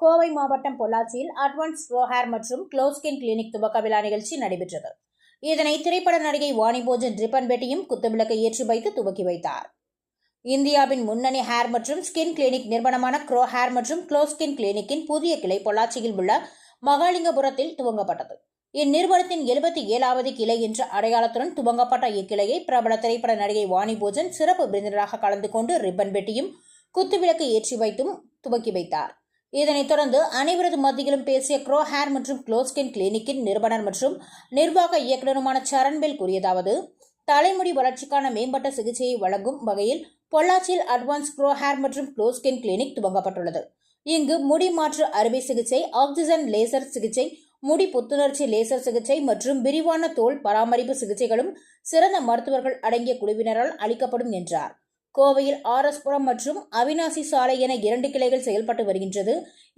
கோவை மாவட்டம் பொள்ளாச்சியில் advance bro hair மற்றும் க்ளோஸ் ஸ்கின் கிளினிக் துவக்க விழா நிகழ்ச்சி நடைபெற்றது. இதனை திரைப்பட நடிகை வாணி போஜன் ரிப்பன் வெட்டியும் குத்துவிளக்கை ஏற்றி வைத்து துவக்கி வைத்தார். இந்தியாவின் முன்னணி ஹேர் மற்றும் ஸ்கின் கிளினிக் நிறுவனமான க்ரோ ஹேர் மற்றும் க்ளோஸ் ஸ்கின் கிளினிக்கின் புதிய கிளை பொள்ளாச்சியில் உள்ள மகாலிங்கபுரத்தில் துவங்கப்பட்டது. இந்நிறுவனத்தின் 77வது கிளை என்ற அடையாளத்துடன் துவங்கப்பட்ட இக்கிளையை பிரபல திரைப்பட நடிகை வாணி போஜன் சிறப்பு விருந்தினராக கலந்து கொண்டு ரிப்பன் வெட்டியும் குத்துவிளக்கு ஏற்றி வைத்தும் துவக்கி வைத்தார். இதனைத் தொடர்ந்து அனைவரது மத்தியிலும் பேசிய க்ரோ ஹேர் மற்றும் க்ளோஸ் ஸ்கின் கிளினிக்கின் நிறுவனர் மற்றும் நிர்வாக இயக்குநருமான சரண்வேல் கூறியதாவது, தலைமுடி வளர்ச்சிக்கான மேம்பட்ட சிகிச்சையை வழங்கும் வகையில் பொள்ளாச்சியில் அட்வான்ஸ் க்ரோ ஹேர் மற்றும் க்ளோஸ் ஸ்கின் கிளினிக் துவங்கப்பட்டுள்ளது. இங்கு முடி மாற்று அறுவை சிகிச்சை, ஆக்சிஜன் லேசர் சிகிச்சை, முடி புத்துணர்ச்சி லேசர் சிகிச்சை மற்றும் விரிவான தோல் பராமரிப்பு சிகிச்சைகளும் சிறந்த மருத்துவர்கள் அடங்கிய குழுவினரால் அளிக்கப்படும் என்றார். கோவையில் ஆர்.எஸ். புரம் மற்றும் அவினாசி சாலை என 2 கிளைகள் செயல்பட்டு வருகின்றது.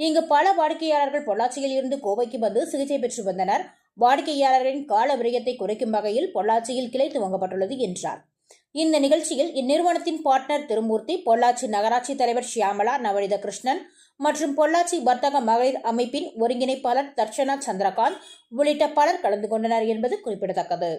இங்கு பல வாடிக்கையாளர்கள் பொள்ளாச்சியில் இருந்து கோவைக்கு வந்து சிகிச்சை பெற்று வந்தனர். வாடிக்கையாளர்களின் கால விரயத்தை குறைக்கும் வகையில் பொள்ளாச்சியில் கிளை துவங்கப்பட்டுள்ளது என்றார். இந்த நிகழ்ச்சியில் இந்நிறுவனத்தின் பார்ட்னர் திருமூர்த்தி, பொள்ளாச்சி நகராட்சி தலைவர் ஷியாமலா, நவநீத கிருஷ்ணன் மற்றும் பொள்ளாச்சி வர்த்தக மகளிர் அமைப்பின் ஒருங்கிணைப்பாளர் தர்ஷனா சந்திரகாந்த் உள்ளிட்ட பலர் கலந்து கொண்டனர் என்பது குறிப்பிடத்தக்கது.